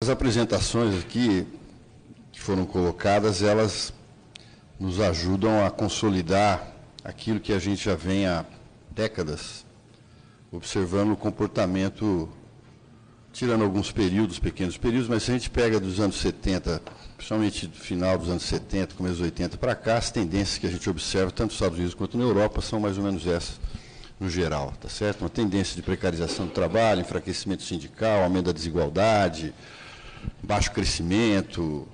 As apresentações aqui que foram colocadas, elas nos ajudam a consolidar aquilo que a gente já vem há décadas observando o comportamento, tirando alguns períodos, pequenos períodos, mas se a gente pega dos anos 70, principalmente do final dos anos 70, começo dos 80 para cá, as tendências que a gente observa, tanto nos Estados Unidos quanto na Europa, são mais ou menos essas no geral, tá certo? Uma tendência de precarização do trabalho, enfraquecimento sindical, aumento da desigualdade, baixo crescimento,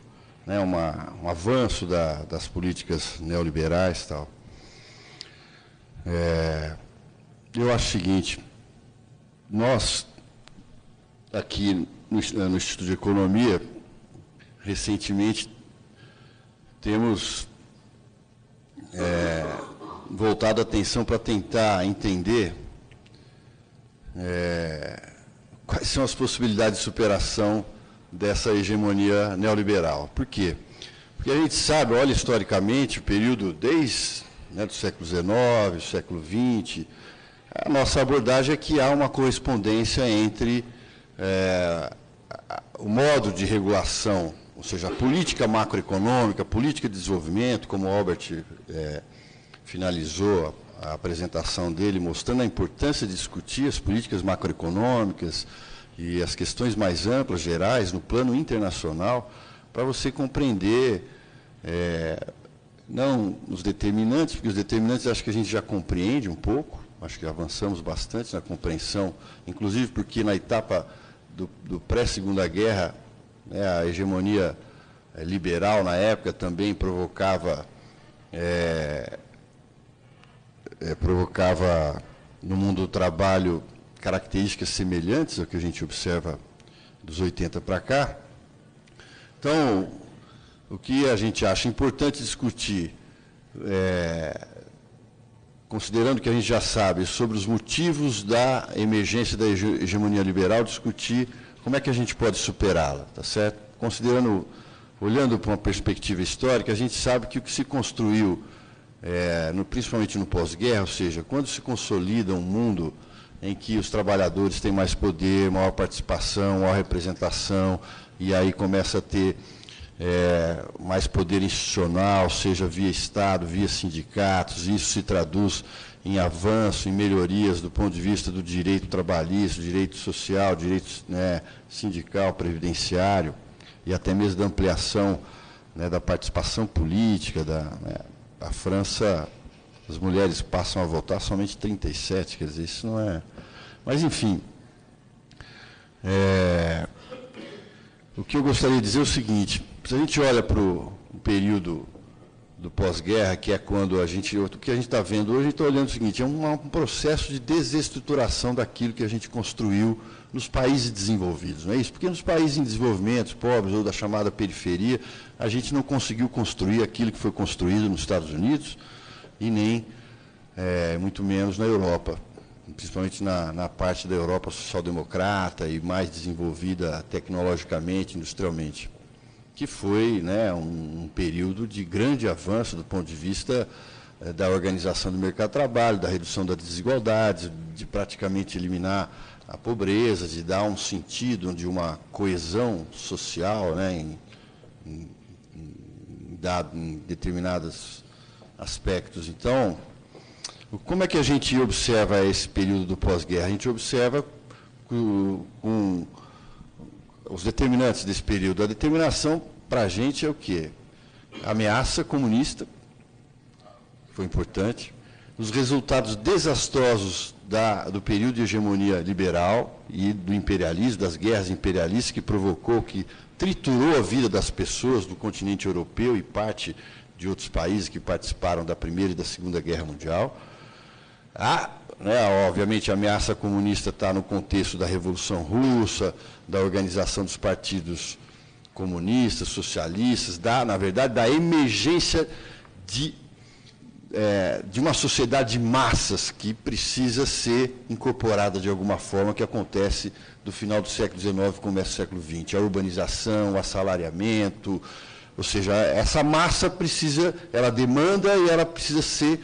né, um avanço das políticas neoliberais e tal. Eu acho o seguinte, nós, aqui no Instituto de Economia, recentemente, temos voltado a atenção para tentar entender quais são as possibilidades de superação dessa hegemonia neoliberal. Por quê? Porque a gente sabe, olha historicamente, o período desde do século XIX, século XX, a nossa abordagem é que há uma correspondência entre o modo de regulação, ou seja, a política macroeconômica, a política de desenvolvimento, como o Albert finalizou a apresentação dele, mostrando a importância de discutir as políticas macroeconômicas e as questões mais amplas, gerais, no plano internacional, para você compreender, não os determinantes, porque os determinantes acho que a gente já compreende um pouco, acho que avançamos bastante na compreensão, inclusive porque na etapa do pré-segunda guerra, a hegemonia liberal na época também provocava no mundo do trabalho características semelhantes ao que a gente observa dos 80 para cá. Então, o que a gente acha importante discutir, considerando que a gente já sabe sobre os motivos da emergência da hegemonia liberal, discutir como é que a gente pode superá-la, tá certo? Considerando, olhando para uma perspectiva histórica, a gente sabe que o que se construiu, principalmente no pós-guerra, ou seja, quando se consolida um mundo em que os trabalhadores têm mais poder, maior participação, maior representação, e aí começa a ter mais poder institucional, seja via Estado, via sindicatos, isso se traduz em avanço, em melhorias do ponto de vista do direito trabalhista, do direito social, direito sindical, previdenciário, e até mesmo da ampliação da participação política. A França, as mulheres passam a votar somente 37, quer dizer, isso não é... Mas, enfim, o que eu gostaria de dizer é o seguinte, se a gente olha para o período do pós-guerra, que é quando o que a gente está vendo hoje, a gente está olhando o seguinte, é um processo de desestruturação daquilo que a gente construiu nos países desenvolvidos, não é isso? Porque nos países em desenvolvimento, pobres ou da chamada periferia, a gente não conseguiu construir aquilo que foi construído nos Estados Unidos e nem, muito menos, na Europa, principalmente na parte da Europa social-democrata e mais desenvolvida tecnologicamente, industrialmente, que foi um período de grande avanço do ponto de vista da organização do mercado de trabalho, da redução das desigualdades, de praticamente eliminar a pobreza, de dar um sentido de uma coesão social em determinados aspectos. Então, como é que a gente observa esse período do pós-guerra? A gente observa com os determinantes desse período. A determinação para a gente é o quê? A ameaça comunista, foi importante, os resultados desastrosos do período de hegemonia liberal e do imperialismo, das guerras imperialistas, que provocou, que triturou a vida das pessoas do continente europeu e parte de outros países que participaram da Primeira e da Segunda Guerra Mundial. Obviamente, a ameaça comunista está no contexto da Revolução Russa, da organização dos partidos comunistas, socialistas, na verdade, da emergência de uma sociedade de massas que precisa ser incorporada de alguma forma, que acontece do final do século XIX e começo do século XX. A urbanização, o assalariamento, ou seja, essa massa ela demanda e ela precisa ser...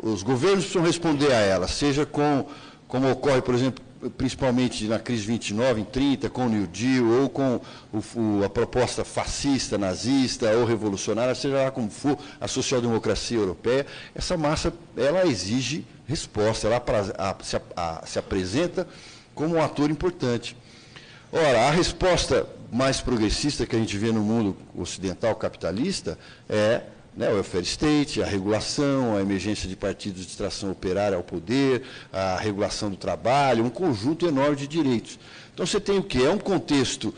os governos precisam responder a ela, seja como ocorre, por exemplo, principalmente na crise de 29, em 30, com o New Deal, ou com a proposta fascista, nazista ou revolucionária, seja lá como for, a social-democracia europeia, essa massa ela exige resposta, ela se apresenta como um ator importante. Ora, a resposta mais progressista que a gente vê no mundo ocidental capitalista é, né, o welfare state, a regulação, a emergência de partidos de extração operária ao poder, a regulação do trabalho, um conjunto enorme de direitos. Então, você tem o quê? É um contexto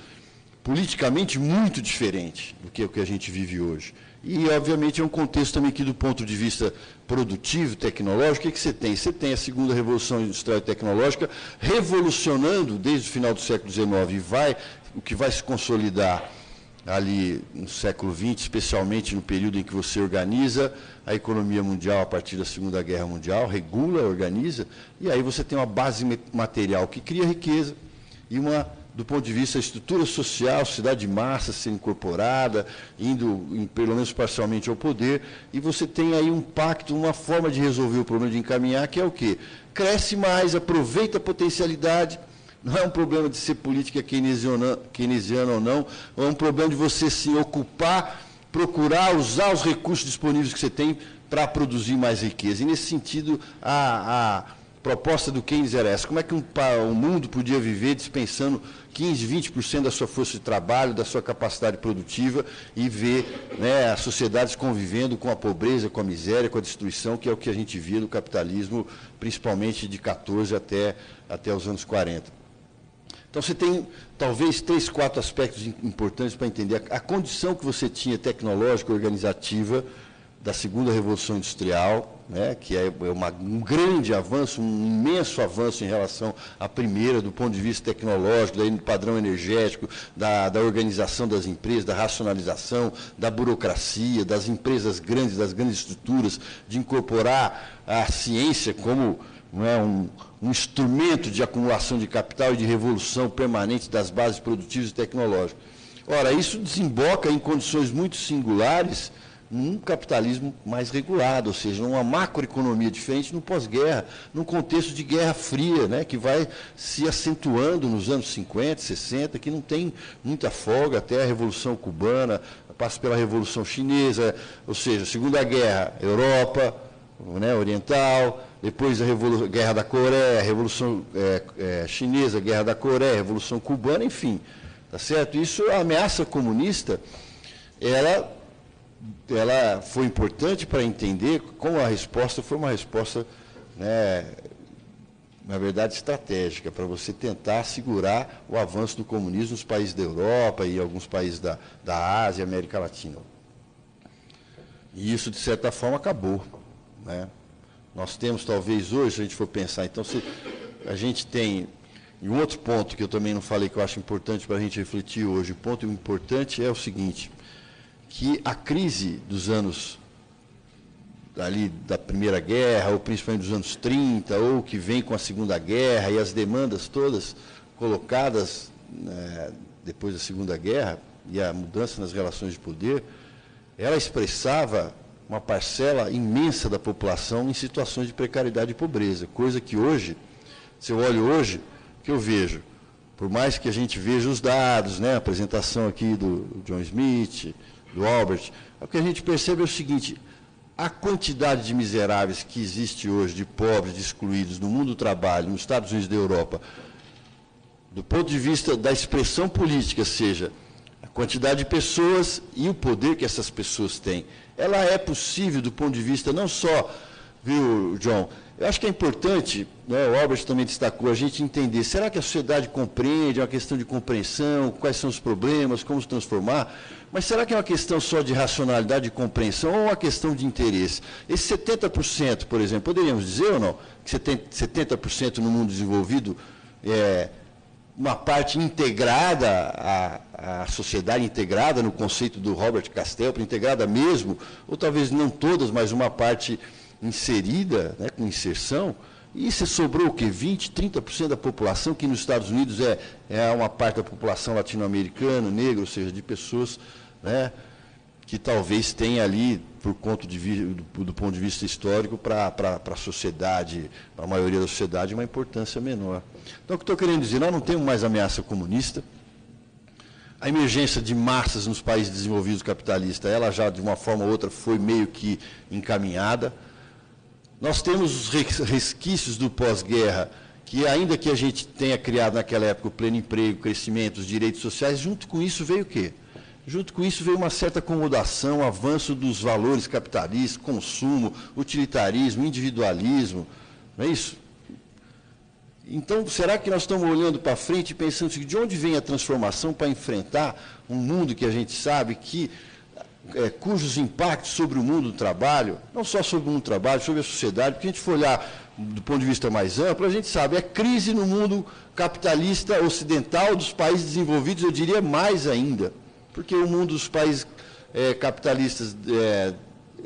politicamente muito diferente do que o que a gente vive hoje. E, obviamente, é um contexto também que, do ponto de vista produtivo, tecnológico, o que você tem? Você tem a segunda revolução industrial e tecnológica revolucionando desde o final do século XIX e o que vai se consolidar ali no século XX, especialmente no período em que você organiza a economia mundial a partir da Segunda Guerra Mundial, regula, organiza, e aí você tem uma base material que cria riqueza e do ponto de vista da estrutura social, sociedade de massa sendo incorporada, indo, pelo menos parcialmente, ao poder, e você tem aí um pacto, uma forma de resolver o problema, de encaminhar, que é o quê? Cresce mais, aproveita a potencialidade. Não é um problema de ser política keynesiana ou não, é um problema de você se ocupar, procurar usar os recursos disponíveis que você tem para produzir mais riqueza. E, nesse sentido, a proposta do Keynes era essa. Como é que um mundo podia viver dispensando 15%, 20% da sua força de trabalho, da sua capacidade produtiva e ver, né, as sociedades convivendo com a pobreza, com a miséria, com a destruição, que é o que a gente via do capitalismo, principalmente de 14 até os anos 40. Então, você tem, talvez, 3, 4 aspectos importantes para entender a condição que você tinha tecnológica, organizativa, da segunda Revolução Industrial, né, que é um grande avanço, um imenso avanço em relação à primeira, do ponto de vista tecnológico, do padrão energético, da organização das empresas, da racionalização, da burocracia, das empresas grandes, das grandes estruturas, de incorporar a ciência como, né, um instrumento de acumulação de capital e de revolução permanente das bases produtivas e tecnológicas. Ora, isso desemboca em condições muito singulares num capitalismo mais regulado, ou seja, numa macroeconomia diferente no pós-guerra, num contexto de guerra fria, né, que vai se acentuando nos anos 50, 60, que não tem muita folga, até a Revolução Cubana, passa pela Revolução Chinesa, ou seja, Segunda Guerra, Europa, né, Oriental, depois a Guerra da Coreia, a Revolução Chinesa, Guerra da Coreia, Revolução Cubana, enfim, tá certo? Isso, a ameaça comunista, ela foi importante para entender como a resposta foi uma resposta, né, na verdade, estratégica, para você tentar segurar o avanço do comunismo nos países da Europa e alguns países da Ásia e América Latina. E isso, de certa forma, acabou, né? Nós temos, talvez, hoje, se a gente for pensar, então, a gente tem, e um outro ponto que eu também não falei, que eu acho importante para a gente refletir hoje, o ponto importante é o seguinte, que a crise dos anos ali da Primeira Guerra, ou principalmente dos anos 30, ou que vem com a Segunda Guerra, e as demandas todas colocadas, né, depois da Segunda Guerra, e a mudança nas relações de poder, ela expressava uma parcela imensa da população em situações de precariedade e pobreza, coisa que hoje, se eu olho hoje, que eu vejo, por mais que a gente veja os dados, né, a apresentação aqui do John Smith, do Albert, o que a gente percebe é o seguinte, a quantidade de miseráveis que existe hoje, de pobres, de excluídos no mundo do trabalho, nos Estados Unidos e da Europa, do ponto de vista da expressão política, seja, a quantidade de pessoas e o poder que essas pessoas têm, ela é possível do ponto de vista não só, viu, John, eu acho que é importante, né, o Albert também destacou, a gente entender, será que a sociedade compreende, é uma questão de compreensão, quais são os problemas, como se transformar, mas será que é uma questão só de racionalidade e compreensão ou uma questão de interesse? Esse 70%, por exemplo, poderíamos dizer ou não, que 70% no mundo desenvolvido é uma parte integrada, a sociedade integrada no conceito do Robert Castelpro, integrada mesmo, ou talvez não todas, mas uma parte inserida, né, com inserção, e se sobrou o quê? 20%, 30% da população, que nos Estados Unidos é uma parte da população latino-americana, negra, ou seja, de pessoas, né, que talvez tenha ali, do ponto de vista histórico, para a sociedade, para a maioria da sociedade, uma importância menor. Então, o que estou querendo dizer, nós não temos mais ameaça comunista. A emergência de massas nos países desenvolvidos capitalistas, ela já, de uma forma ou outra, foi meio que encaminhada. Nós temos os resquícios do pós-guerra, que ainda que a gente tenha criado naquela época o pleno emprego, crescimento, os direitos sociais, junto com isso veio o quê? Junto com isso veio uma certa acomodação, avanço dos valores capitalistas, consumo, utilitarismo, individualismo, não é isso? Então, será que nós estamos olhando para frente e pensando assim, de onde vem a transformação para enfrentar um mundo que a gente sabe que, cujos impactos sobre o mundo do trabalho, não só sobre o mundo do trabalho, sobre a sociedade, porque a gente for olhar do ponto de vista mais amplo, a gente sabe, é crise no mundo capitalista ocidental, dos países desenvolvidos, eu diria mais ainda, porque o mundo dos países capitalistas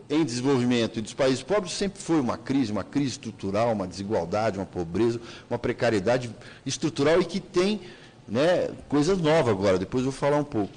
em desenvolvimento e dos países pobres sempre foi uma crise estrutural, uma desigualdade, uma pobreza, uma precariedade estrutural e que tem, né, coisas novas agora, depois eu vou falar um pouco.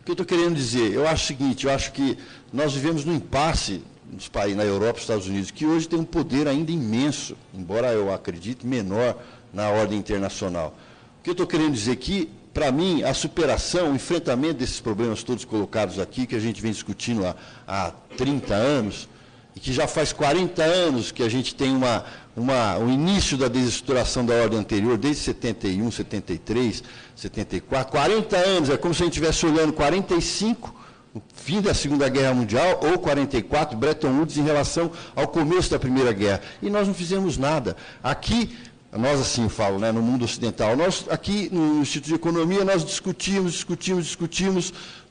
O que eu estou querendo dizer? Eu acho o seguinte, eu acho que nós vivemos num impasse nos países, na Europa e Estados Unidos, que hoje tem um poder ainda imenso, embora eu acredite menor na ordem internacional. O que eu estou querendo dizer aqui, para mim, a superação, o enfrentamento desses problemas todos colocados aqui, que a gente vem discutindo há 30 anos, e que já faz 40 anos que a gente tem o início da desestruturação da ordem anterior, desde 71, 73, 74, 40 anos, é como se a gente estivesse olhando 45, o fim da Segunda Guerra Mundial, ou 44, Bretton Woods, em relação ao começo da Primeira Guerra. E nós não fizemos nada. Aqui, nós assim eu falo, né, no mundo ocidental, nós aqui no Instituto de Economia, nós discutimos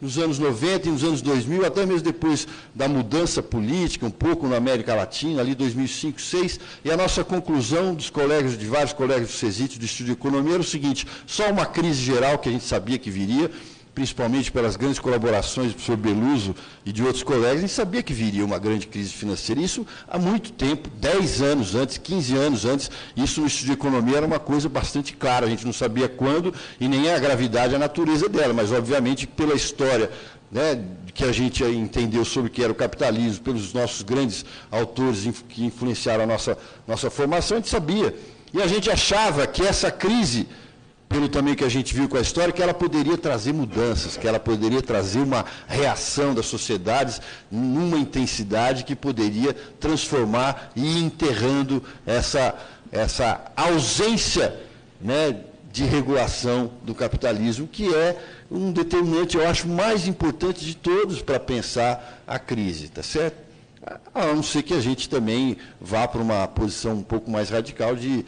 nos anos 90 e nos anos 2000, até mesmo depois da mudança política, um pouco na América Latina, ali 2005, 2006, e a nossa conclusão dos colegas, de vários colegas do CESIT, do Instituto de Economia, era o seguinte, só uma crise geral que a gente sabia que viria, principalmente pelas grandes colaborações do professor Beluso e de outros colegas, a gente sabia que viria uma grande crise financeira. Isso há muito tempo, 10 anos antes, 15 anos antes, isso no Instituto de Economia era uma coisa bastante clara, a gente não sabia quando e nem a gravidade, a natureza dela, mas obviamente pela história, né, que a gente entendeu sobre o que era o capitalismo, pelos nossos grandes autores que influenciaram a nossa formação, a gente sabia. E a gente achava que essa crise, pelo também que a gente viu com a história, que ela poderia trazer mudanças, que ela poderia trazer uma reação das sociedades numa intensidade que poderia transformar e ir enterrando essa ausência, né, de regulação do capitalismo, que é um determinante, eu acho, mais importante de todos para pensar a crise, tá certo? A não ser que a gente também vá para uma posição um pouco mais radical de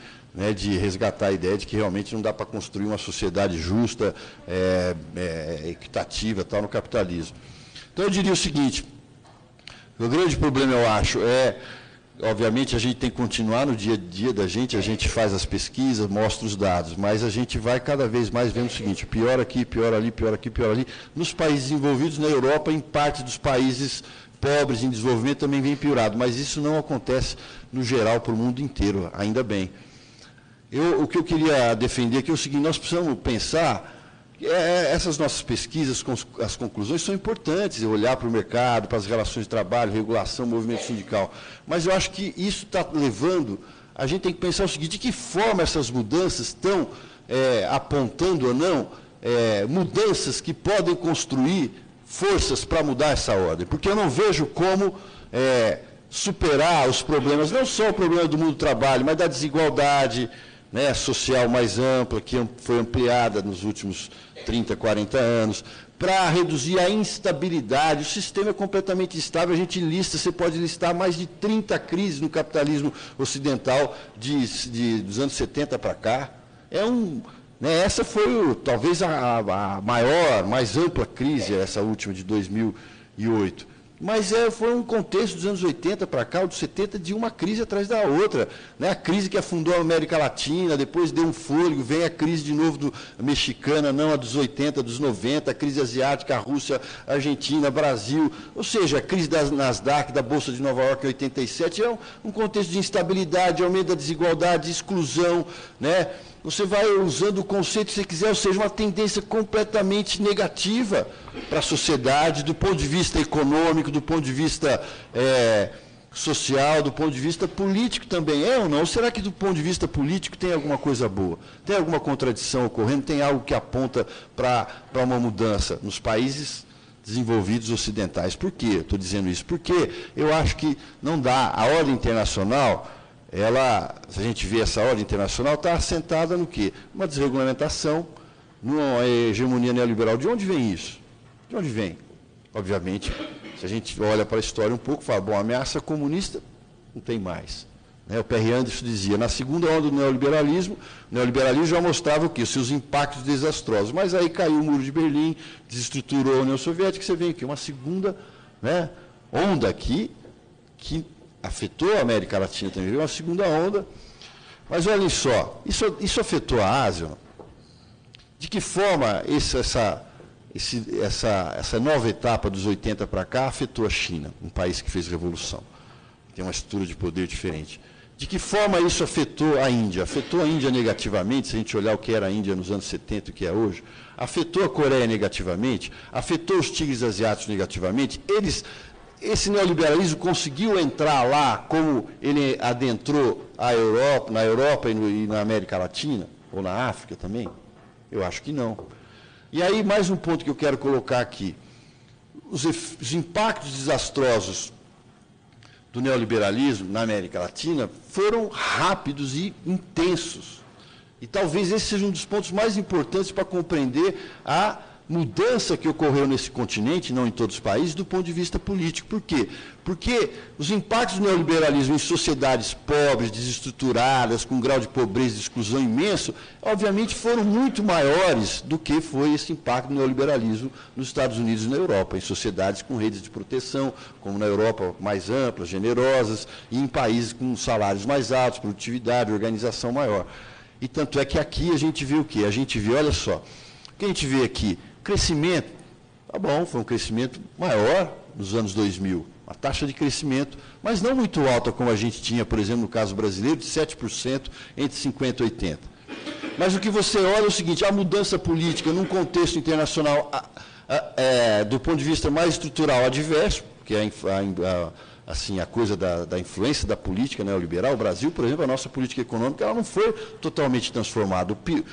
resgatar a ideia de que realmente não dá para construir uma sociedade justa, equitativa, tal, no capitalismo. Então, eu diria o seguinte, o grande problema, eu acho, obviamente, a gente tem que continuar no dia a dia da gente, a gente faz as pesquisas, mostra os dados, mas a gente vai cada vez mais vendo o seguinte, pior aqui, pior ali, pior aqui, pior ali. Nos países desenvolvidos, na Europa, em parte dos países pobres em desenvolvimento também vem piorado, mas isso não acontece no geral para o mundo inteiro, ainda bem. O que eu queria defender aqui é o seguinte, nós precisamos pensar, essas nossas pesquisas, as conclusões são importantes, olhar para o mercado, para as relações de trabalho, regulação, movimento sindical, mas eu acho que isso está levando, a gente tem que pensar o seguinte, de que forma essas mudanças estão apontando ou não, mudanças que podem construir forças para mudar essa ordem, porque eu não vejo como superar os problemas, não só o problema do mundo do trabalho, mas da desigualdade, né, social mais ampla, que foi ampliada nos últimos 30, 40 anos, para reduzir a instabilidade. O sistema é completamente instável, a gente lista, você pode listar mais de 30 crises no capitalismo ocidental dos anos 70 para cá. Essa foi talvez a maior, mais ampla crise, essa última de 2008. Mas foi um contexto dos anos 80 para cá, ou dos 70, de uma crise atrás da outra. Né? A crise que afundou a América Latina, depois deu um fôlego, vem a crise de novo mexicana, não a dos 80, dos 90, a crise asiática, a Rússia, a Argentina, Brasil. Ou seja, a crise da Nasdaq, da Bolsa de Nova York em 87, é um contexto de instabilidade, aumento da desigualdade, exclusão, né? você vai usando o conceito que você quiser, ou seja, uma tendência completamente negativa para a sociedade, do ponto de vista econômico, do ponto de vista social, do ponto de vista político também. É ou não? Ou será que do ponto de vista político tem alguma coisa boa? Tem alguma contradição ocorrendo? Tem algo que aponta para uma mudança nos países desenvolvidos ocidentais? Por quê eu estou dizendo isso? Porque eu acho que não dá. A ordem internacional, se a gente vê essa ordem internacional, está assentada no quê? Uma desregulamentação, numa hegemonia neoliberal. De onde vem isso? De onde vem? Obviamente, se a gente olha para a história um pouco, fala, bom, a ameaça comunista não tem mais. O Perry Anderson dizia, na segunda onda do neoliberalismo, o neoliberalismo já mostrava o quê? Seus impactos desastrosos. Mas aí caiu o Muro de Berlim, desestruturou a União Soviética, você vê aqui uma segunda onda aqui, que afetou a América Latina também, uma segunda onda. Mas olhem só, isso afetou a Ásia? De que forma essa nova etapa dos 80 para cá afetou a China, um país que fez revolução, tem uma estrutura de poder diferente? De que forma isso afetou a Índia? Afetou a Índia negativamente, se a gente olhar o que era a Índia nos anos 70 e o que é hoje? Afetou a Coreia negativamente? Afetou os tigres asiáticos negativamente? Esse neoliberalismo conseguiu entrar lá como ele adentrou na Europa e na América Latina? Ou na África também? Eu acho que não. E aí, mais um ponto que eu quero colocar aqui. Os impactos desastrosos do neoliberalismo na América Latina foram rápidos e intensos. E talvez esse seja um dos pontos mais importantes para compreender a mudança que ocorreu nesse continente, não em todos os países, do ponto de vista político. Por quê? Porque os impactos do neoliberalismo em sociedades pobres, desestruturadas, com um grau de pobreza e exclusão imenso, obviamente foram muito maiores do que foi esse impacto do neoliberalismo nos Estados Unidos e na Europa, em sociedades com redes de proteção, como na Europa mais amplas, generosas, e em países com salários mais altos, produtividade, organização maior. E tanto é que aqui a gente vê o quê? A gente vê, olha só, o que a gente vê aqui? Crescimento, tá bom, foi um crescimento maior nos anos 2000, uma taxa de crescimento, mas não muito alta como a gente tinha, por exemplo, no caso brasileiro, de 7% entre 50 e 80. Mas o que você olha é o seguinte, a mudança política num contexto internacional, do ponto de vista mais estrutural, adverso, que é a coisa da influência da política neoliberal. O Brasil, por exemplo, a nossa política econômica ela não foi totalmente transformada. O que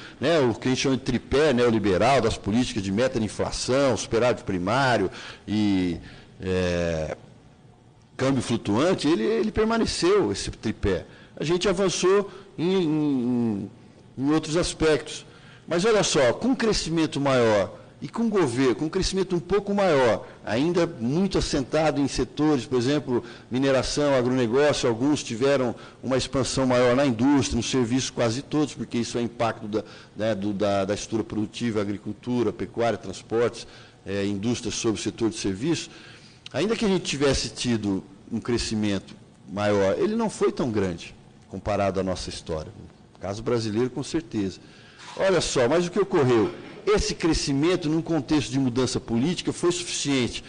a gente chama de tripé neoliberal, das políticas de meta de inflação, superávit primário e câmbio flutuante, ele permaneceu, esse tripé. A gente avançou em outros aspectos. Mas olha só, com um crescimento maior e com um governo, com um crescimento um pouco maior, ainda muito assentado em setores, por exemplo, mineração, agronegócio, alguns tiveram uma expansão maior na indústria, nos serviços, quase todos, porque isso é impacto da estrutura produtiva, agricultura, pecuária, transportes, indústria sobre o setor de serviços. Ainda que a gente tivesse tido um crescimento maior, ele não foi tão grande, comparado à nossa história. No caso brasileiro, com certeza. Olha só, mas o que ocorreu? Esse crescimento, num contexto de mudança política, foi suficiente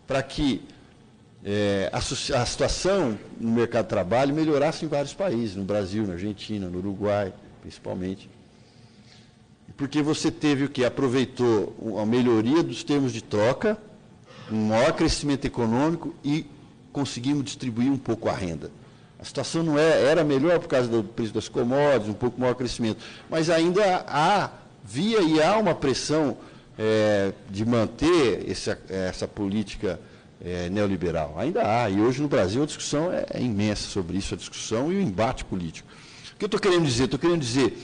para que a situação no mercado de trabalho melhorasse em vários países, no Brasil, na Argentina, no Uruguai, principalmente. Porque você teve o que? Aproveitou a melhoria dos termos de troca, um maior crescimento econômico e conseguimos distribuir um pouco a renda. A situação não era melhor por causa do preço das commodities, um pouco maior crescimento, mas ainda havia e há uma pressão de manter essa política neoliberal. Ainda há, e hoje no Brasil a discussão é imensa sobre isso, a discussão e o embate político. O que eu estou querendo dizer? Estou querendo dizer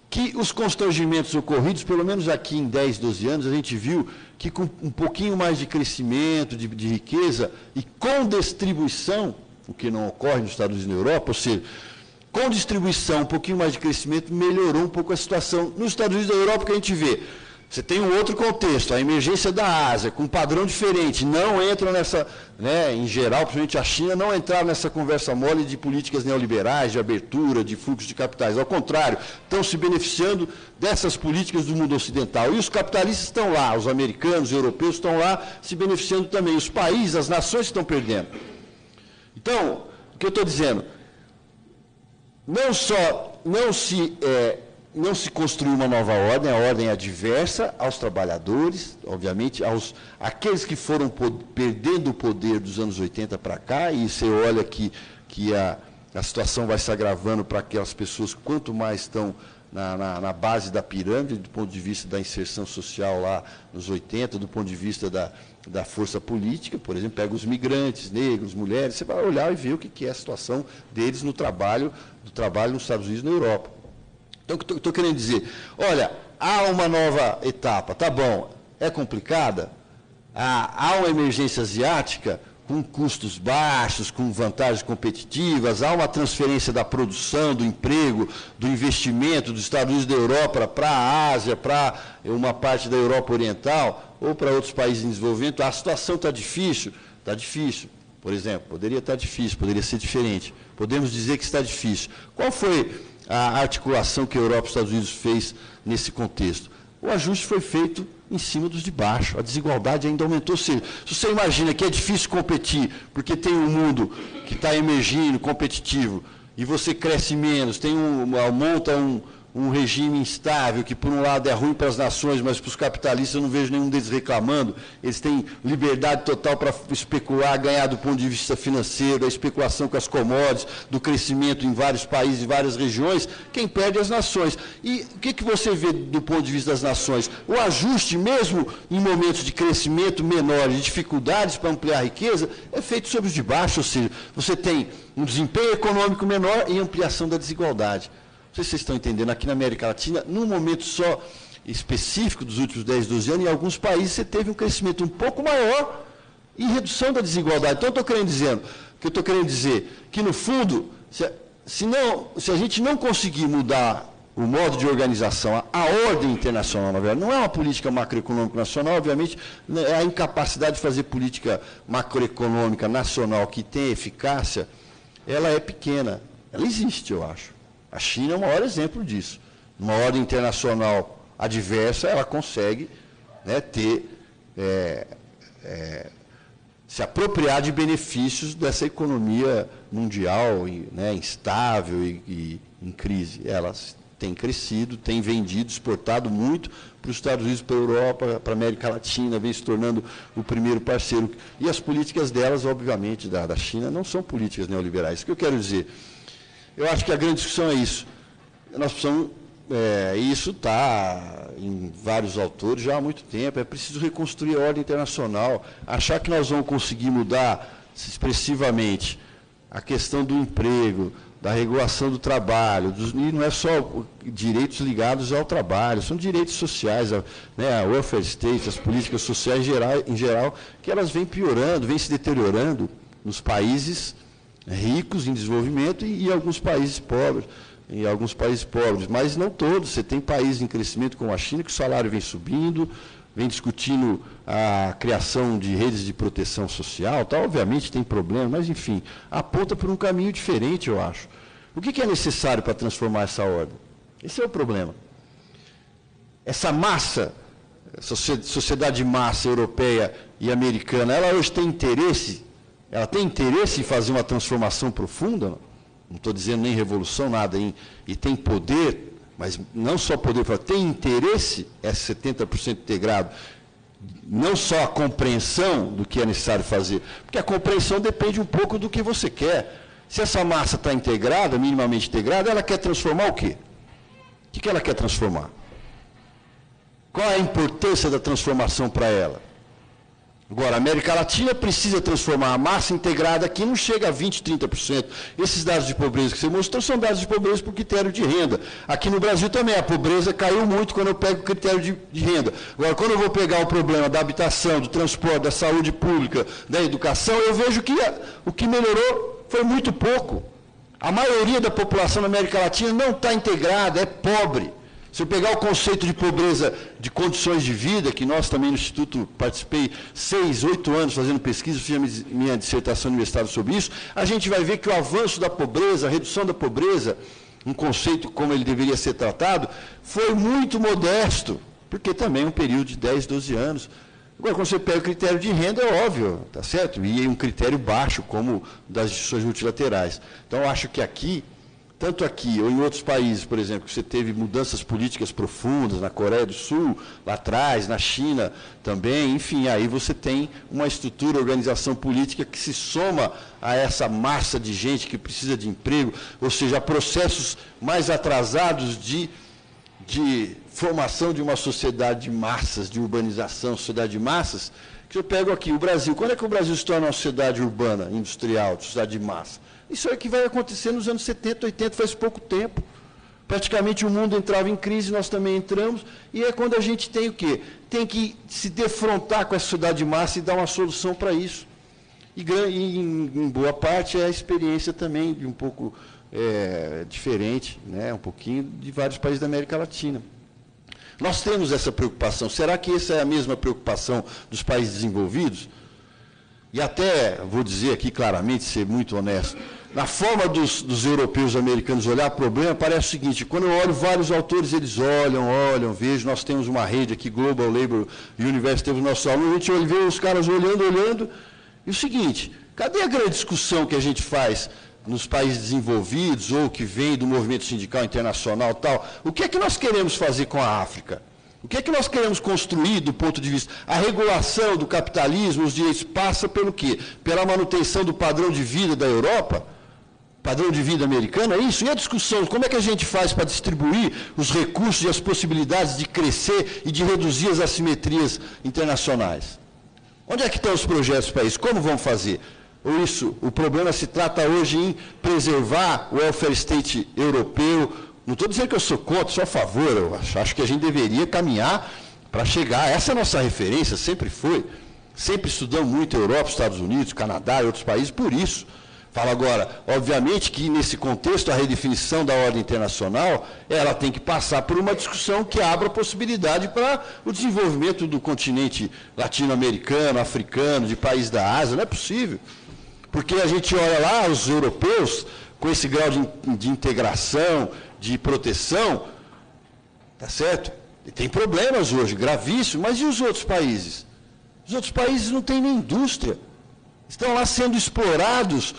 que os constrangimentos ocorridos, pelo menos aqui em 10, 12 anos, a gente viu que com um pouquinho mais de crescimento, de riqueza e com distribuição, o que não ocorre nos Estados Unidos e na Europa, ou seja, com distribuição, um pouquinho mais de crescimento, melhorou um pouco a situação. Nos Estados Unidos e na Europa, o que a gente vê? Você tem um outro contexto, a emergência da Ásia, com um padrão diferente, não entra nessa, em geral, principalmente a China, não entraram nessa conversa mole de políticas neoliberais, de abertura, de fluxo de capitais. Ao contrário, estão se beneficiando dessas políticas do mundo ocidental. E os capitalistas estão lá, os americanos, os europeus estão lá se beneficiando também. Os países, as nações estão perdendo. Então, o que eu estou dizendo? Não se não se construiu uma nova ordem, a ordem é adversa aos trabalhadores, obviamente, àqueles que foram perdendo o poder dos anos 80 para cá, e você olha que a situação vai se agravando para aquelas pessoas, quanto mais estão na base da pirâmide, do ponto de vista da inserção social lá nos 80, do ponto de vista da força política, por exemplo, pega os migrantes, negros, mulheres, você vai olhar e ver o que é a situação deles no trabalho, nos Estados Unidos e na Europa. Então, o que eu estou querendo dizer? Olha, há uma nova etapa, tá bom, é complicada, há uma emergência asiática com custos baixos, com vantagens competitivas, há uma transferência da produção, do emprego, do investimento dos Estados Unidos e da Europa para a Ásia, para uma parte da Europa Oriental, ou para outros países em desenvolvimento. A situação está difícil? Está difícil. Por exemplo, poderia estar difícil, poderia ser diferente. Podemos dizer que está difícil. Qual foi a articulação que a Europa e os Estados Unidos fez nesse contexto? O ajuste foi feito em cima dos de baixo, a desigualdade ainda aumentou. Se você imagina que é difícil competir, porque tem um mundo que está emergindo, competitivo, e você cresce menos, monta um regime instável, que por um lado é ruim para as nações, mas para os capitalistas eu não vejo nenhum deles reclamando, eles têm liberdade total para especular, ganhar do ponto de vista financeiro, a especulação com as commodities, do crescimento em vários países, em várias regiões, quem perde é as nações. E o que você vê do ponto de vista das nações? O ajuste, mesmo em momentos de crescimento menor, de dificuldades para ampliar a riqueza, é feito sobre os de baixo, ou seja, você tem um desempenho econômico menor e ampliação da desigualdade. Não sei se vocês estão entendendo, aqui na América Latina, num momento só específico dos últimos 10, 12 anos, em alguns países você teve um crescimento um pouco maior e redução da desigualdade. Então, eu estou querendo dizer que, no fundo, se a gente não conseguir mudar o modo de organização, a ordem internacional, na verdade, não é uma política macroeconômica nacional, obviamente, é a incapacidade de fazer política macroeconômica nacional que tem eficácia, ela é pequena. Ela existe, eu acho. A China é o maior exemplo disso. Numa ordem internacional adversa, ela consegue, né, se apropriar de benefícios dessa economia mundial, né, instável e em crise. Ela tem crescido, tem vendido, exportado muito para os Estados Unidos, para a Europa, para a América Latina, vem se tornando o primeiro parceiro. E as políticas delas, obviamente, da China, não são políticas neoliberais. O que eu quero dizer? Eu acho que a grande discussão é isso. Nós precisamos, isso está em vários autores já há muito tempo, é preciso reconstruir a ordem internacional, achar que nós vamos conseguir mudar expressivamente a questão do emprego, da regulação do trabalho, e não é só direitos ligados ao trabalho, são direitos sociais, né, a welfare state, as políticas sociais em geral, que elas vêm piorando, vêm se deteriorando nos países ricos em desenvolvimento e em alguns países pobres, mas não todos. Você tem países em crescimento como a China, que o salário vem subindo, vem discutindo a criação de redes de proteção social, tá? Obviamente tem problema, mas, enfim, aponta por um caminho diferente, eu acho. O que é necessário para transformar essa ordem? Esse é o problema. Essa massa, essa sociedade de massa europeia e americana, ela hoje tem interesse. Ela tem interesse em fazer uma transformação profunda, não estou dizendo nem revolução, nada, e tem poder, mas não só poder, tem interesse, é 70% integrado, não só a compreensão do que é necessário fazer, porque a compreensão depende um pouco do que você quer. Se essa massa está integrada, minimamente integrada, ela quer transformar o quê? O que ela quer transformar? Qual é a importância da transformação para ela? Agora, a América Latina precisa transformar a massa integrada aqui, não chega a 20%, 30%. Esses dados de pobreza que você mostrou são dados de pobreza por critério de renda. Aqui no Brasil também, a pobreza caiu muito quando eu pego o critério de renda. Agora, quando eu vou pegar o problema da habitação, do transporte, da saúde pública, da educação, eu vejo que o que melhorou foi muito pouco. A maioria da população na América Latina não está integrada, é pobre. Se eu pegar o conceito de pobreza de condições de vida, que nós também no Instituto participei 6, 8 anos fazendo pesquisa, fiz minha dissertação universitária sobre isso, a gente vai ver que o avanço da pobreza, a redução da pobreza, um conceito como ele deveria ser tratado, foi muito modesto, porque também é um período de 10, 12 anos. Agora, quando você pega o critério de renda, é óbvio, tá certo? E um critério baixo, como das instituições multilaterais. Então, eu acho que aqui tanto aqui ou em outros países, por exemplo, que você teve mudanças políticas profundas, na Coreia do Sul, lá atrás, na China também, enfim, aí você tem uma estrutura, organização política que se soma a essa massa de gente que precisa de emprego, ou seja, a processos mais atrasados de formação de uma sociedade de massas, de urbanização, sociedade de massas, que eu pego aqui, o Brasil. Quando é que o Brasil se torna uma sociedade urbana, industrial, sociedade de massa? Isso é que vai acontecer nos anos 70, 80, faz pouco tempo. Praticamente o mundo entrava em crise, nós também entramos, e é quando a gente tem o quê? Tem que se defrontar com essa sociedade de massa e dar uma solução para isso. E em boa parte é a experiência também de um pouco diferente, né, um pouquinho, de vários países da América Latina. Nós temos essa preocupação. Será que essa é a mesma preocupação dos países desenvolvidos? E até, vou dizer aqui claramente, ser muito honesto, na forma dos europeus americanos olhar o problema, parece o seguinte: quando eu olho vários autores, eles olham, vejo, nós temos uma rede aqui, Global Labor University, temos nossos alunos, a gente vê os caras olhando, e o seguinte: cadê a grande discussão que a gente faz nos países desenvolvidos, ou que vem do movimento sindical internacional e tal? O que é que nós queremos fazer com a África? O que é que nós queremos construir do ponto de vista? A regulação do capitalismo, os direitos, passa pelo quê? Pela manutenção do padrão de vida da Europa? Padrão de vida americano, é isso? E a discussão, como é que a gente faz para distribuir os recursos e as possibilidades de crescer e de reduzir as assimetrias internacionais? Onde é que estão os projetos para isso? Como vão fazer? Ou isso, o problema se trata hoje em preservar o welfare state europeu. Não estou dizendo que eu sou contra, sou a favor, eu acho que a gente deveria caminhar para chegar, essa é a nossa referência, sempre foi, sempre estudamos muito a Europa, Estados Unidos, Canadá e outros países, por isso. Falo agora, obviamente que nesse contexto a redefinição da ordem internacional, ela tem que passar por uma discussão que abra possibilidade para o desenvolvimento do continente latino-americano, africano, de países da Ásia, não é possível. Porque a gente olha lá, os europeus, com esse grau de integração, de proteção, tá certo? E tem problemas hoje, gravíssimos, mas e os outros países? Os outros países não têm nem indústria. Estão lá sendo explorados,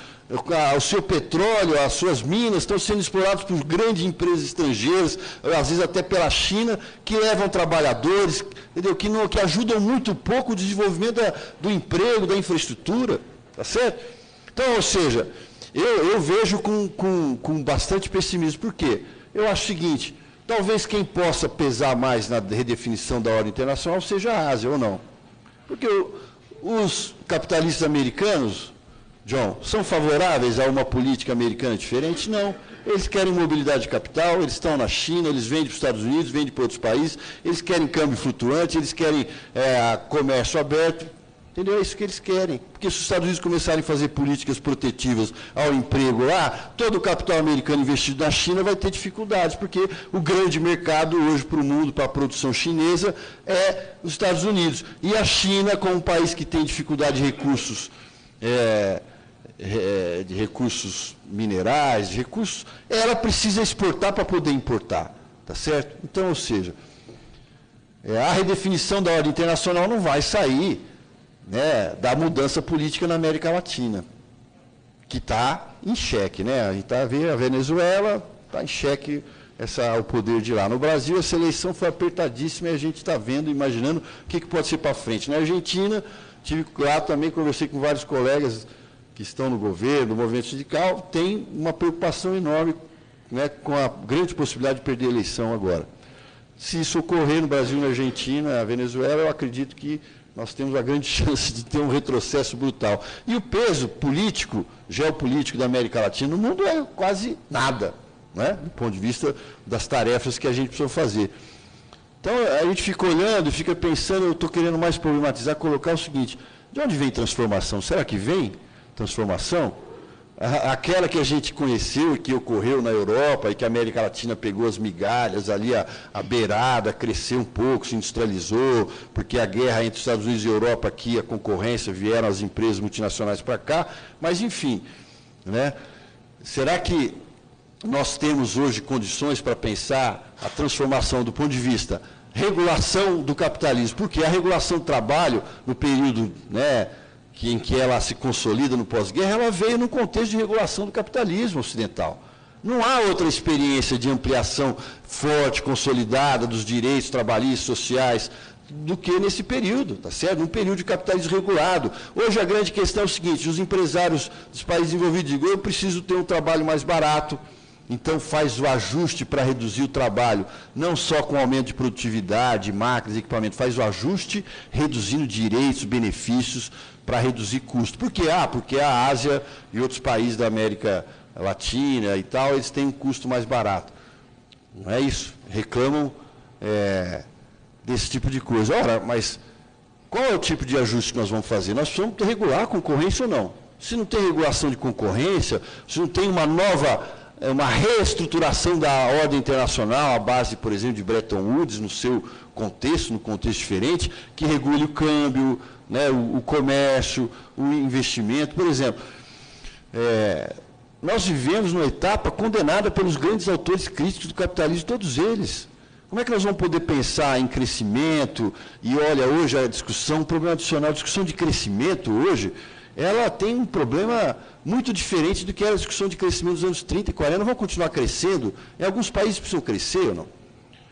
o seu petróleo, as suas minas, estão sendo explorados por grandes empresas estrangeiras, às vezes até pela China, que levam trabalhadores, entendeu? Que ajudam muito pouco o desenvolvimento do emprego, da infraestrutura, tá certo? Então, ou seja, eu vejo com bastante pessimismo. Por quê? Eu acho o seguinte: talvez quem possa pesar mais na redefinição da ordem internacional seja a Ásia, ou não? Porque os capitalistas americanos, John, são favoráveis a uma política americana diferente? Não. Eles querem mobilidade de capital, eles estão na China, eles vendem para os Estados Unidos, vendem para outros países, eles querem câmbio flutuante, eles querem comércio aberto. Entendeu? É isso que eles querem. Porque se os Estados Unidos começarem a fazer políticas protetivas ao emprego lá, todo o capital americano investido na China vai ter dificuldades, porque o grande mercado hoje para o mundo, para a produção chinesa, é os Estados Unidos. E a China, como um país que tem dificuldade de recursos minerais, ela precisa exportar para poder importar. Tá certo? Então, ou seja, a redefinição da ordem internacional não vai sair, né, da mudança política na América Latina, que está em xeque, né? A gente está vendo a Venezuela, está em xeque o poder de lá. No Brasil, essa eleição foi apertadíssima e a gente está vendo, imaginando o que pode ser para frente. Na Argentina, tive lá também, conversei com vários colegas que estão no governo, no movimento sindical, tem uma preocupação enorme, né, com a grande possibilidade de perder a eleição agora. Se isso ocorrer no Brasil, na Argentina, na Venezuela, eu acredito que nós temos a grande chance de ter um retrocesso brutal. E o peso político, geopolítico da América Latina no mundo é quase nada, né, do ponto de vista das tarefas que a gente precisa fazer. Então, a gente fica olhando, fica pensando, eu estou querendo mais problematizar, colocar o seguinte: de onde vem transformação? Será que vem transformação? Aquela que a gente conheceu e que ocorreu na Europa e que a América Latina pegou as migalhas ali, a beirada, cresceu um pouco, se industrializou, porque a guerra entre os Estados Unidos e a Europa aqui, a concorrência, vieram as empresas multinacionais para cá, mas enfim, né? Será que nós temos hoje condições para pensar a transformação do ponto de vista regulação do capitalismo? Porque a regulação do trabalho, no período, né, em que ela se consolida no pós-guerra, ela veio no contexto de regulação do capitalismo ocidental. Não há outra experiência de ampliação forte, consolidada dos direitos trabalhistas, sociais, do que nesse período, tá certo? Num período de capitalismo regulado. Hoje a grande questão é o seguinte, os empresários dos países desenvolvidos dizem, eu preciso ter um trabalho mais barato, então faz o ajuste para reduzir o trabalho, não só com aumento de produtividade, máquinas, equipamento, faz o ajuste reduzindo direitos, benefícios, para reduzir custo. Por quê? Porque a Ásia e outros países da América Latina e tal, eles têm um custo mais barato. Não é isso. Reclamam desse tipo de coisa. Ora, mas qual é o tipo de ajuste que nós vamos fazer? Nós precisamos regular a concorrência ou não? Se não tem regulação de concorrência, se não tem uma reestruturação da ordem internacional, à base, por exemplo, de Bretton Woods, no seu contexto, no contexto diferente, que regule o câmbio, né, o comércio, o investimento. Por exemplo, nós vivemos numa etapa condenada pelos grandes autores críticos do capitalismo, todos eles. Como é que nós vamos poder pensar em crescimento? E olha, hoje a discussão, um problema adicional, a discussão de crescimento hoje, ela tem um problema muito diferente do que era a discussão de crescimento dos anos 30 e 40. Não vão continuar crescendo? Em alguns países precisam crescer ou não?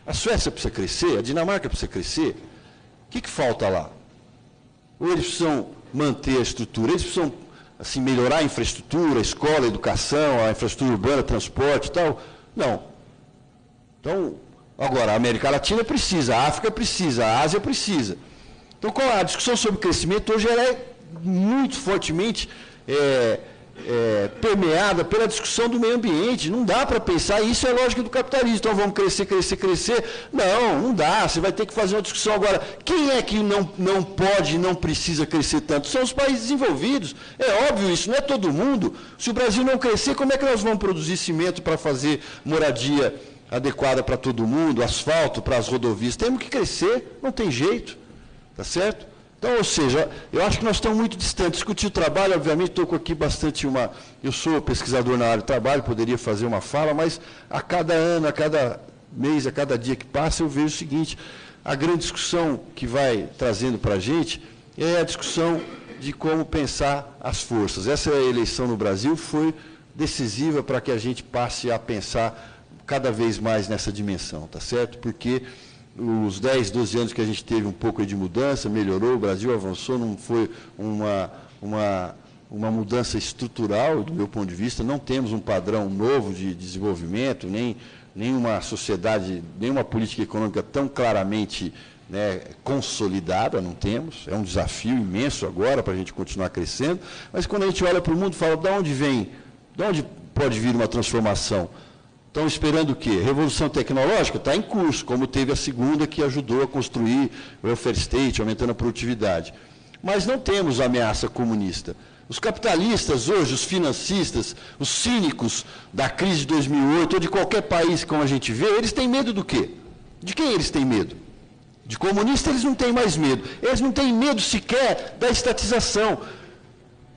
A Suécia precisa crescer? A Dinamarca precisa crescer? O que falta lá? Ou eles precisam manter a estrutura? Eles precisam assim, melhorar a infraestrutura, a escola, a educação, a infraestrutura urbana, transporte e tal? Não. Então, agora, a América Latina precisa, a África precisa, a Ásia precisa. Então, a discussão sobre crescimento hoje ela é muito fortemente permeada pela discussão do meio ambiente. Não dá para pensar, isso é lógica do capitalismo, então vamos crescer, crescer, crescer. Não dá, você vai ter que fazer uma discussão agora. Quem é que não pode, não precisa crescer tanto? São os países desenvolvidos. É óbvio isso, não é todo mundo. Se o Brasil não crescer, como é que nós vamos produzir cimento para fazer moradia adequada para todo mundo, asfalto para as rodovias? Temos que crescer, não tem jeito, tá certo? Então, ou seja, eu acho que nós estamos muito distantes. Discutir o trabalho, obviamente, estou com aqui bastante eu sou pesquisador na área do trabalho, poderia fazer uma fala, mas a cada ano, a cada mês, a cada dia que passa, eu vejo o seguinte, a grande discussão que vai trazendo para a gente é a discussão de como pensar as forças. Essa eleição no Brasil foi decisiva para que a gente passe a pensar cada vez mais nessa dimensão, tá certo? Porque os 10, 12 anos que a gente teve um pouco de mudança, melhorou, o Brasil avançou, não foi uma mudança estrutural, do meu ponto de vista, não temos um padrão novo de desenvolvimento, nem uma sociedade, nem uma política econômica tão claramente consolidada, não temos, é um desafio imenso agora para a gente continuar crescendo, mas quando a gente olha para o mundo e fala, de onde pode vir uma transformação? Estão esperando o quê? Revolução tecnológica? Está em curso, como teve a segunda que ajudou a construir o welfare state, aumentando a produtividade. Mas não temos ameaça comunista. Os capitalistas hoje, os financistas, os cínicos da crise de 2008, ou de qualquer país como a gente vê, eles têm medo do quê? De quem eles têm medo? De comunista eles não têm mais medo. Eles não têm medo sequer da estatização.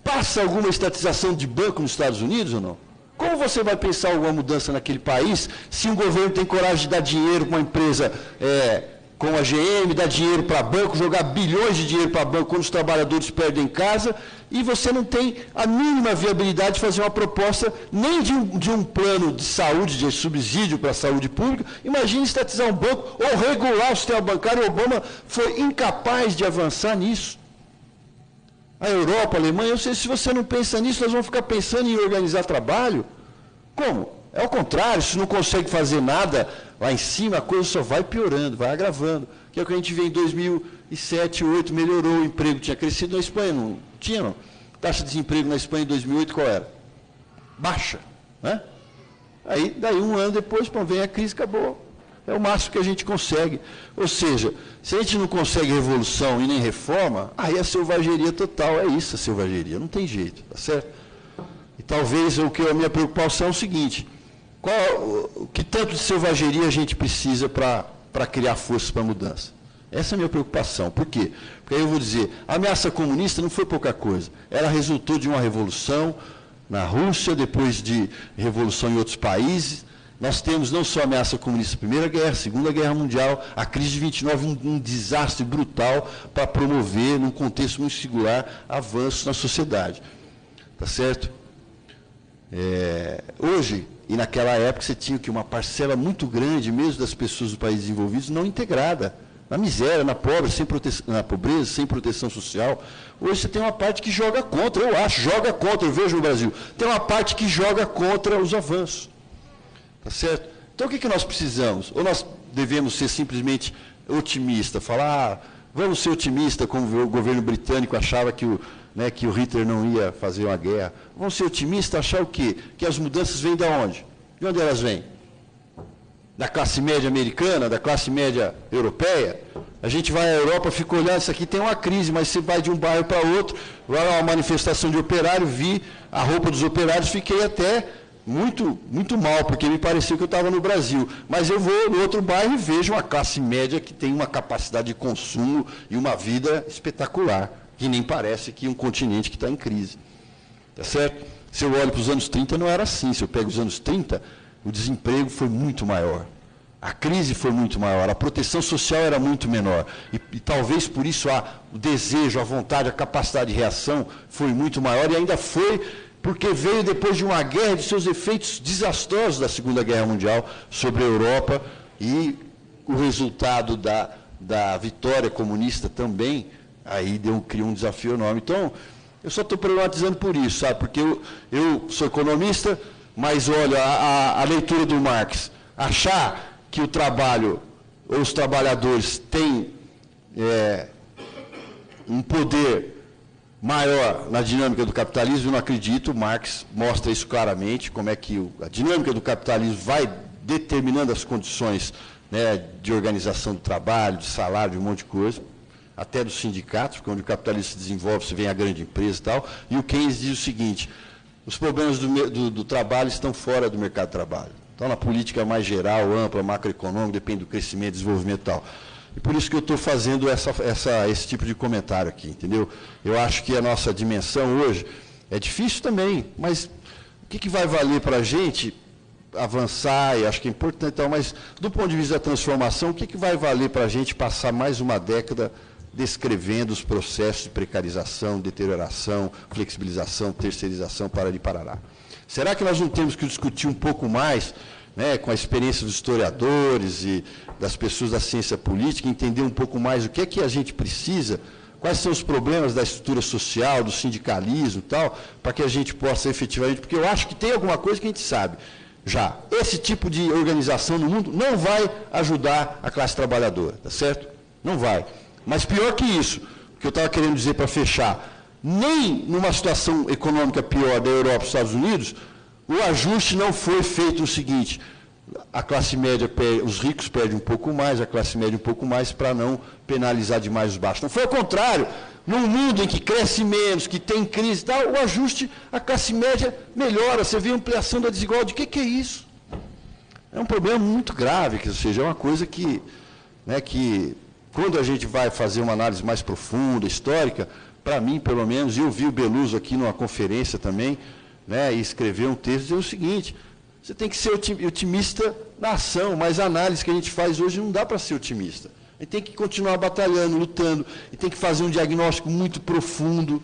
Passa alguma estatização de banco nos Estados Unidos ou não? Como você vai pensar alguma mudança naquele país se o governo tem coragem de dar dinheiro para uma empresa como a GM, dar dinheiro para banco, jogar bilhões de dinheiro para banco quando os trabalhadores perdem casa, e você não tem a mínima viabilidade de fazer uma proposta nem de um plano de saúde, de subsídio para a saúde pública? Imagine estatizar um banco ou regular o sistema bancário. O Obama foi incapaz de avançar nisso. A Europa, a Alemanha, eu sei, se você não pensa nisso, nós vamos ficar pensando em organizar trabalho. Como? É o contrário, se não consegue fazer nada lá em cima, a coisa só vai piorando, vai agravando. Que é o que a gente vê em 2007, 2008, melhorou, o emprego tinha crescido na Espanha, não tinha não. Taxa de desemprego na Espanha em 2008 qual era? Baixa, né? Aí, daí um ano depois, vem a crise, acabou. É o máximo que a gente consegue. Ou seja, se a gente não consegue revolução e nem reforma, aí é selvageria total. É isso a selvageria, não tem jeito, tá certo? E talvez a minha preocupação é o seguinte, o que tanto de selvageria a gente precisa para criar forças para a mudança? Essa é a minha preocupação. Por quê? Porque aí eu vou dizer, a ameaça comunista não foi pouca coisa. Ela resultou de uma revolução na Rússia, depois de revolução em outros países. Nós temos não só a ameaça comunista, Primeira Guerra, Segunda Guerra Mundial, a crise de 29, um desastre brutal para promover, num contexto muito singular, avanços na sociedade. Tá certo? Hoje, e naquela época, você tinha que uma parcela muito grande, mesmo das pessoas dos países desenvolvidos, não integrada, na miséria, na pobreza, sem proteção social. Hoje você tem uma parte que joga contra, eu acho, joga contra, eu vejo no Brasil. Tem uma parte que joga contra os avanços. Tá certo? Então, o que nós precisamos? Ou nós devemos ser simplesmente otimistas, falar, vamos ser otimistas, como o governo britânico achava que o Hitler não ia fazer uma guerra. Vamos ser otimistas, achar o quê? Que as mudanças vêm de onde? De onde elas vêm? Da classe média americana, da classe média europeia? A gente vai à Europa, fica olhando, isso aqui tem uma crise, mas você vai de um bairro para outro, vai lá uma manifestação de operário, vi a roupa dos operários, fiquei até muito, muito mal, porque me pareceu que eu estava no Brasil. Mas eu vou no outro bairro e vejo uma classe média que tem uma capacidade de consumo e uma vida espetacular, que nem parece que um continente que está em crise. Tá certo? Se eu olho para os anos 30, não era assim. Se eu pego os anos 30, o desemprego foi muito maior. A crise foi muito maior, a proteção social era muito menor. E talvez por isso o desejo, a vontade, a capacidade de reação foi muito maior e ainda foi porque veio depois de uma guerra, de seus efeitos desastrosos da Segunda Guerra Mundial sobre a Europa, e o resultado da vitória comunista também, aí criou um desafio enorme. Então, eu só estou problematizando por isso, sabe? Porque eu sou economista, mas olha, a leitura do Marx, achar que o trabalho, ou os trabalhadores têm um poder maior na dinâmica do capitalismo, eu não acredito. Marx mostra isso claramente, como é que a dinâmica do capitalismo vai determinando as condições, né, de organização do trabalho, de salário, de um monte de coisa, até dos sindicatos, porque onde o capitalismo se desenvolve, se vem a grande empresa e tal. E o Keynes diz o seguinte: os problemas do trabalho estão fora do mercado de trabalho. Então, na política mais geral, ampla, macroeconômica, depende do crescimento, desenvolvimento e tal. E por isso que eu estou fazendo esse tipo de comentário aqui, entendeu? Eu acho que a nossa dimensão hoje é difícil também, mas o que vai valer para a gente avançar, e acho que é importante, então, mas do ponto de vista da transformação, o que vai valer para a gente passar mais uma década descrevendo os processos de precarização, deterioração, flexibilização, terceirização, parará? Será que nós não temos que discutir um pouco mais, né, com a experiência dos historiadores e das pessoas da ciência política, entender um pouco mais o que é que a gente precisa, quais são os problemas da estrutura social, do sindicalismo e tal, para que a gente possa efetivamente, porque eu acho que tem alguma coisa que a gente sabe já. Esse tipo de organização no mundo não vai ajudar a classe trabalhadora, tá certo? Não vai. Mas pior que isso, o que eu estava querendo dizer para fechar, nem numa situação econômica pior da Europa e dos Estados Unidos, o ajuste não foi feito o seguinte: a classe média, os ricos perdem um pouco mais, a classe média um pouco mais, para não penalizar demais os baixos. Não foi ao contrário. Num mundo em que cresce menos, que tem crise e tal, o ajuste, a classe média melhora, você vê a ampliação da desigualdade. O que é isso? É um problema muito grave, ou seja, é uma coisa que, né, que quando a gente vai fazer uma análise mais profunda, histórica, para mim, pelo menos, eu vi o Beluso aqui numa conferência também, né, e escreveu um texto dizendo o seguinte: você tem que ser otimista na ação, mas a análise que a gente faz hoje não dá para ser otimista. A gente tem que continuar batalhando, lutando, e tem que fazer um diagnóstico muito profundo,